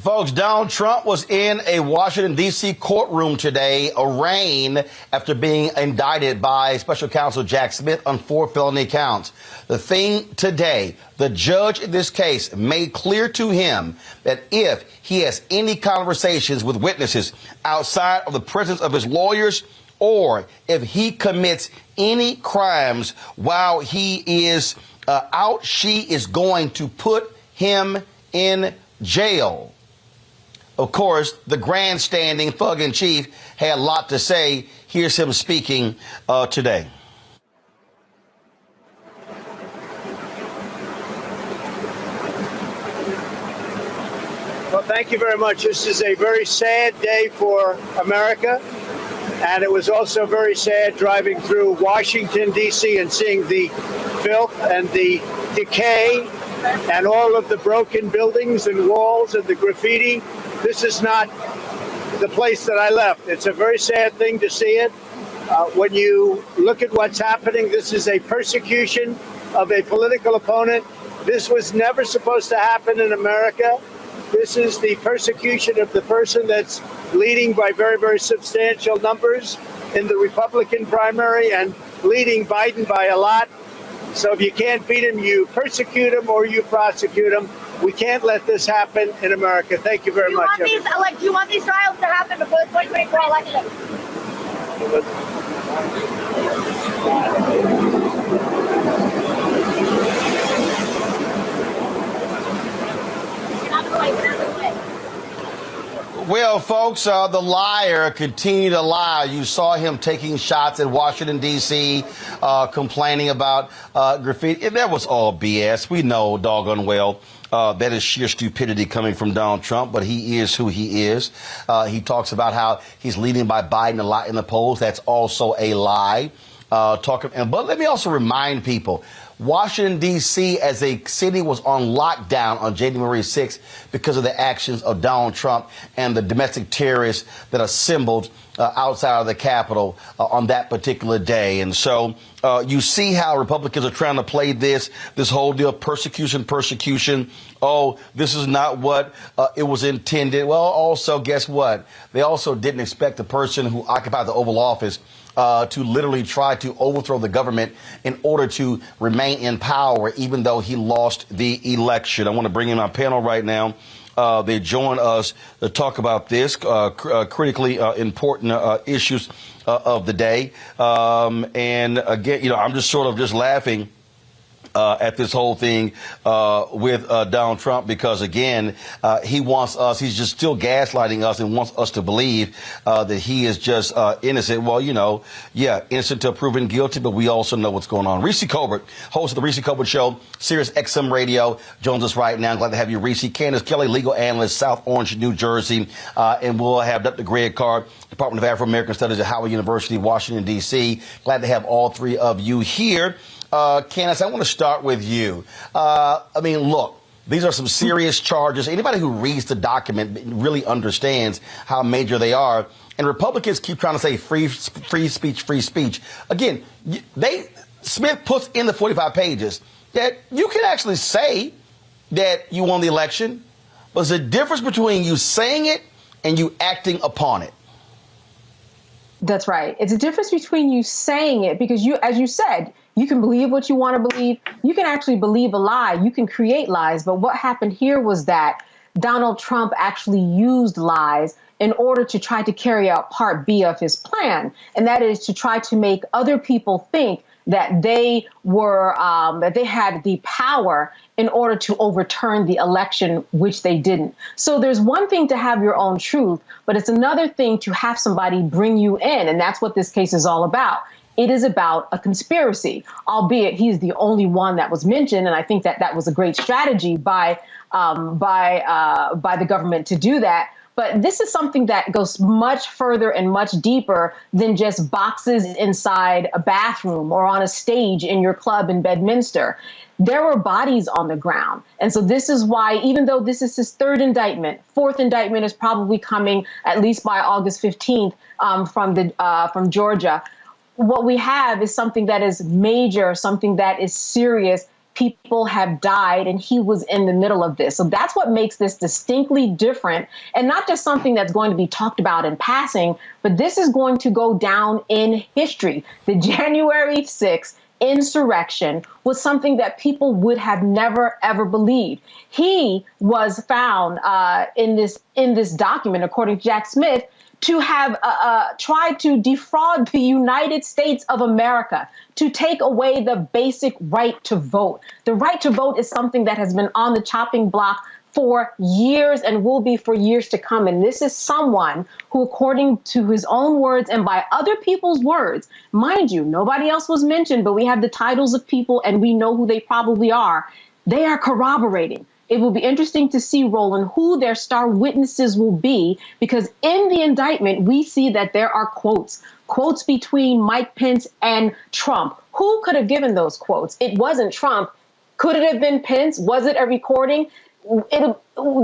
Folks, Donald Trump was in a Washington, D.C. courtroom today, arraigned after being indicted by Special Counsel Jack Smith on 4 felony counts. The thing today, the judge in this case made clear to him that if he has any conversations with witnesses outside of the presence of his lawyers, or if he commits any crimes while he is out, she is going to put him in jail. Of course, the grandstanding thug-in-chief had a lot to say. Here's him speaking today. Well, thank you very much. This is a very sad day for America. And it was also very sad driving through Washington, D.C. and seeing the filth and the decay and all of the broken buildings and walls and the graffiti. This is not the place that I left. It's a very sad thing to see it. When you look at what's happening, this is a persecution of a political opponent. This was never supposed to happen in America. This is the persecution of the person that's leading by very, very substantial numbers in the Republican primary and leading Biden by a lot. So if you can't beat him, you persecute him or you prosecute him. We can't let this happen in America. Thank you very much. Do you want these trials to happen before the 2024 election? Well, folks, the liar continued to lie. You saw him taking shots at Washington, D.C., complaining about graffiti. That was all BS. We know doggone well that is sheer stupidity coming from Donald Trump, but he is who he is. He talks about how he's leading by Biden a lot in the polls. That's also a lie. But let me also remind people, Washington, D.C. as a city was on lockdown on January 6th because of the actions of Donald Trump and the domestic terrorists that assembled outside of the Capitol on that particular day. And so you see how Republicans are trying to play this whole deal, persecution. Oh, this is not what it was intended. Well, also, guess what? They also didn't expect the person who occupied the Oval Office to literally try to overthrow the government in order to remain in power, even though he lost the election. I want to bring in my panel right now. They join us to talk about this critically important issues of the day. And again, I'm just sort of just laughing at this whole thing with Donald Trump, because, again, he wants us, he's just still gaslighting us and wants us to believe that he is just innocent. Well, innocent till proven guilty, but we also know what's going on. Reese Colbert, host of the Reese Colbert Show, Sirius XM Radio, joins us right now. Glad to have you, Reese. Candace Kelly, legal analyst, South Orange, New Jersey. And we'll have Dr. Greg Carr, Department of Afro-American Studies at Howard University, Washington, D.C. Glad to have all three of you here. Candace, I want to start with you. Look, these are some serious charges. Anybody who reads the document really understands how major they are. And Republicans keep trying to say free speech. Again, Smith puts in the 45 pages that you can actually say that you won the election, but there's a difference between you saying it and you acting upon it. That's right. It's a difference between you saying it, because you, as you said, you can believe what you want to believe. You can actually believe a lie. You can create lies. But what happened here was that Donald Trump actually used lies in order to try to carry out Part B of his plan. And that is to try to make other people think that they were, that they had the power in order to overturn the election, which they didn't. So there's one thing to have your own truth, but it's another thing to have somebody bring you in. And that's what this case is all about. It is about a conspiracy, albeit he's the only one that was mentioned. And I think that that was a great strategy by the government to do that. But this is something that goes much further and much deeper than just boxes inside a bathroom or on a stage in your club in Bedminster. There were bodies on the ground. And so this is why, even though this is his third indictment, fourth indictment is probably coming at least by August 15th from Georgia. What we have is something that is major, something that is serious, people have died, and he was in the middle of this. So that's what makes this distinctly different, and not just something that's going to be talked about in passing, but this is going to go down in history. The January 6th insurrection was something that people would have never, ever believed. He was found in this document, according to Jack Smith, to have tried to defraud the United States of America, to take away the basic right to vote. The right to vote is something that has been on the chopping block for years and will be for years to come. And this is someone who, according to his own words and by other people's words, mind you, nobody else was mentioned, but we have the titles of people and we know who they probably are. They are corroborating. It will be interesting to see, Roland, who their star witnesses will be, because in the indictment, we see that there are quotes between Mike Pence and Trump. Who could have given those quotes? It wasn't Trump. Could it have been Pence? Was it a recording?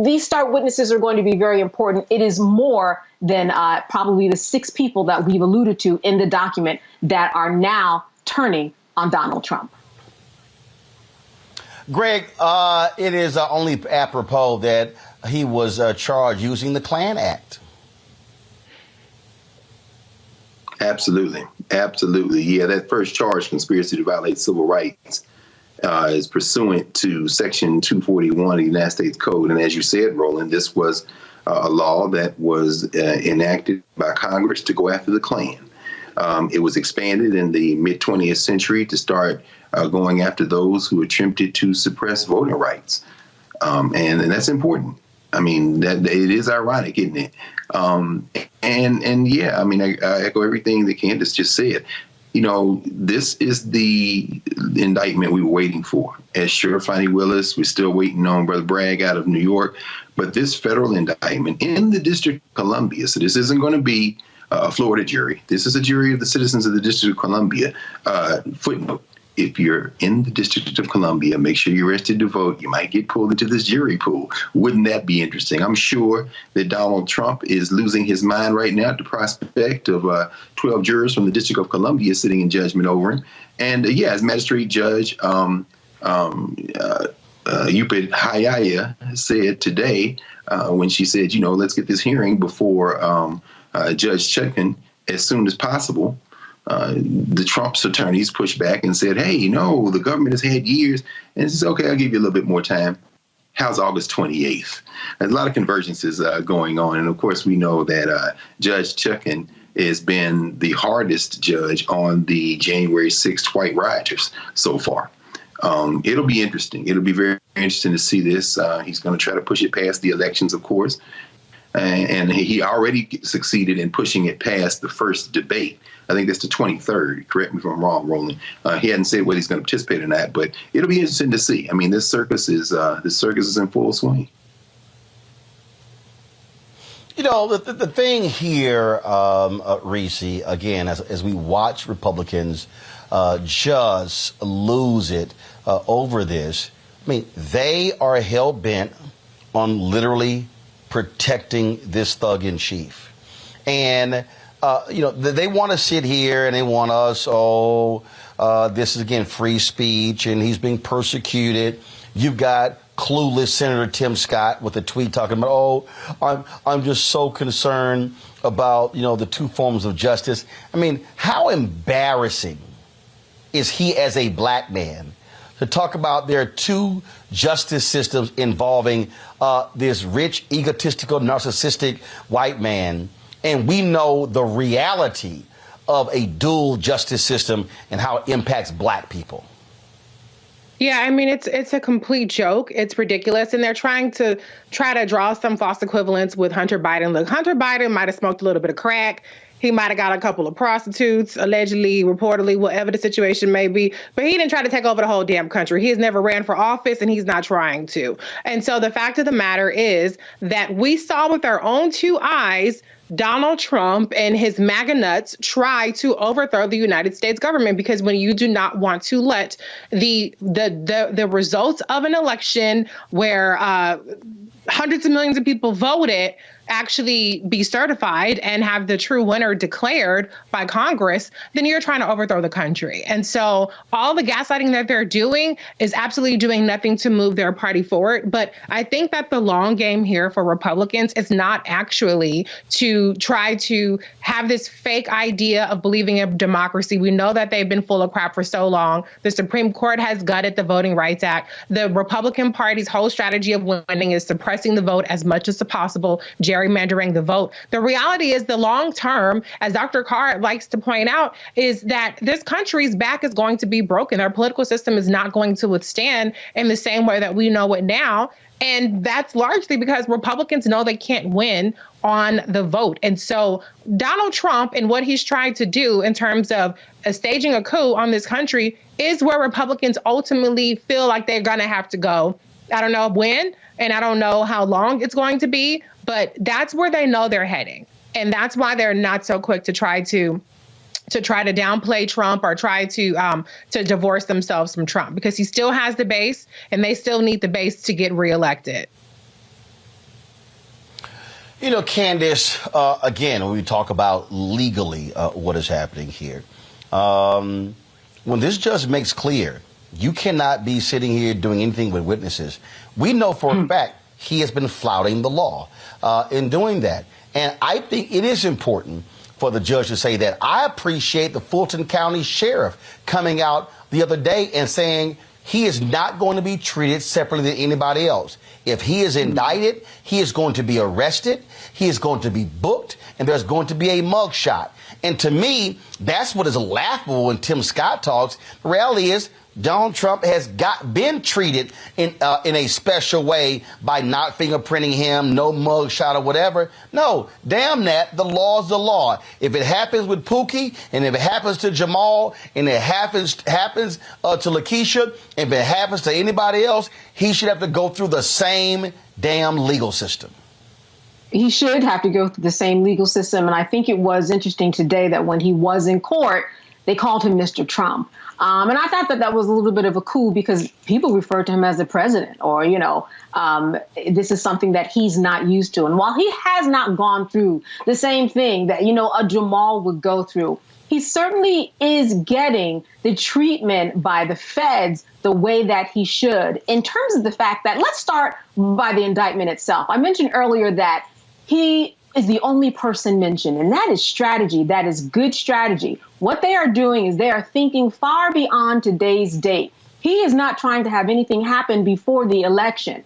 These star witnesses are going to be very important. It is more than probably the 6 people that we've alluded to in the document that are now turning on Donald Trump. Greg, it is only apropos that he was charged using the Klan Act. Absolutely. Absolutely. Yeah, that first charge, conspiracy to violate civil rights, is pursuant to Section 241 of the United States Code. And as you said, Roland, this was a law that was enacted by Congress to go after the Klan. It was expanded in the mid-20th century to start going after those who attempted to suppress voting rights. And that's important. I mean, that it is ironic, isn't it? And yeah, I mean, I echo everything that Candace just said. You know, this is the indictment we were waiting for. As Sheriff Fani Willis, we're still waiting on Brother Bragg out of New York. But this federal indictment in the District of Columbia, so this isn't going to be a Florida jury. This is a jury of the citizens of the District of Columbia. Footnote. If you're in the District of Columbia, make sure you're registered to vote. You might get pulled into this jury pool. Wouldn't that be interesting? I'm sure that Donald Trump is losing his mind right now at the prospect of 12 jurors from the District of Columbia sitting in judgment over him. And yeah, as Magistrate Judge Upadhyaya said today, when she said, you know, let's get this hearing before Judge Chutkan as soon as possible. The Trump's attorneys pushed back and said, hey, no, the government has had years. And it's okay, I'll give you a little bit more time. How's August 28th? There's a lot of convergences going on. And of course, we know that Judge Chutkan has been the hardest judge on the January 6th white rioters so far. It'll be interesting. It'll be very interesting to see this. He's going to try to push it past the elections, of course. And he already succeeded in pushing it past the first debate. I think that's the 23rd. Correct me if I'm wrong, Roland. He hadn't said whether he's going to participate in that, but it'll be interesting to see. I mean, this circus is in full swing. You know, the thing here, Reese, again, as we watch Republicans just lose it over this, I mean, they are hell-bent on literally protecting this thug in chief. And you know, they want to sit here and they want us, this is, again, free speech, and he's being persecuted. You've got clueless Senator Tim Scott with a tweet talking about, I'm just so concerned about, you know, the 2 forms of justice. I mean, how embarrassing is he as a black man to talk about there are 2 justice systems involving this rich, egotistical, narcissistic white man. And we know the reality of a dual justice system and how it impacts black people. Yeah, I mean, it's a complete joke. It's ridiculous. And they're trying to draw some false equivalence with Hunter Biden. Look, Hunter Biden might have smoked a little bit of crack. He might have got a couple of prostitutes, allegedly, reportedly, whatever the situation may be. But he didn't try to take over the whole damn country. He has never ran for office, and he's not trying to. And so the fact of the matter is that we saw with our own 2 eyes Donald Trump and his MAGA nuts try to overthrow the United States government, because when you do not want to let the results of an election where hundreds of millions of people voted actually be certified and have the true winner declared by Congress, then you're trying to overthrow the country. And so all the gaslighting that they're doing is absolutely doing nothing to move their party forward. But I think that the long game here for Republicans is not actually to try to have this fake idea of believing in democracy. We know that they've been full of crap for so long. The Supreme Court has gutted the Voting Rights Act. The Republican Party's whole strategy of winning is suppressing the vote as much as possible, gerrymandering the vote. The reality is the long term, as Dr. Carr likes to point out, is that this country's back is going to be broken. Our political system is not going to withstand in the same way that we know it now. And that's largely because Republicans know they can't win on the vote. And so Donald Trump and what he's trying to do in terms of staging a coup on this country is where Republicans ultimately feel like they're going to have to go. I don't know when, and I don't know how long it's going to be, but that's where they know they're heading. And that's why they're not so quick to try to downplay Trump or try to divorce themselves from Trump, because he still has the base and they still need the base to get reelected. You know, Candace, again, when we talk about legally what is happening here, when this judge makes clear you cannot be sitting here doing anything with witnesses, we know for a fact he has been flouting the law in doing that. And I think it is important for the judge to say that. I appreciate the Fulton County Sheriff coming out the other day and saying he is not going to be treated separately than anybody else. If he is indicted, he is going to be arrested, he is going to be booked, and there's going to be a mugshot. And to me, that's what is laughable when Tim Scott talks. The reality is Donald Trump has been treated in a special way by not fingerprinting him, no mugshot or whatever. No, damn that. The law's the law. If it happens with Pookie, and if it happens to Jamal, and it happens to Lakeisha, if it happens to anybody else, he should have to go through the same damn legal system. He should have to go through the same legal system. And I think it was interesting today that when he was in court, they called him Mr. Trump. And I thought that was a little bit of a coup because people refer to him as the president, or, this is something that he's not used to. And while he has not gone through the same thing that, a Jamal would go through, he certainly is getting the treatment by the feds the way that he should, in terms of the fact that, let's start by the indictment itself. I mentioned earlier that he is the only person mentioned, and that is strategy. That is good strategy. What they are doing is they are thinking far beyond today's date. He is not trying to have anything happen before the election.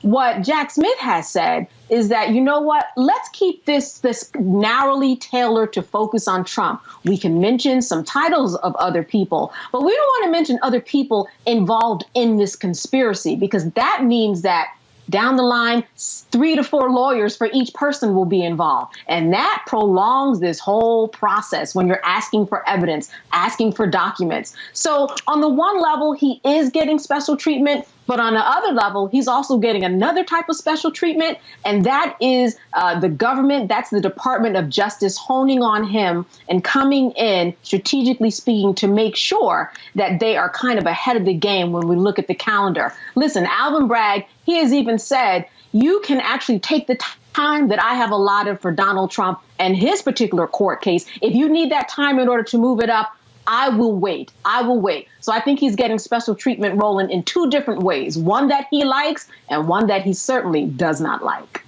What Jack Smith has said is that, you know what, let's keep this narrowly tailored to focus on Trump. We can mention some titles of other people, but we don't want to mention other people involved in this conspiracy, because that means that down the line, 3 to 4 lawyers for each person will be involved. And that prolongs this whole process when you're asking for evidence, asking for documents. So on the one level, he is getting special treatment. But on the other level, he's also getting another type of special treatment. And that is the government. That's the Department of Justice honing on him and coming in, strategically speaking, to make sure that they are kind of ahead of the game when we look at the calendar. Listen, Alvin Bragg, he has even said, you can actually take the time that I have allotted for Donald Trump and his particular court case. If you need that time in order to move it up, I will wait. I will wait. So I think he's getting special treatment, Roland, in 2 different ways. One that he likes and one that he certainly does not like.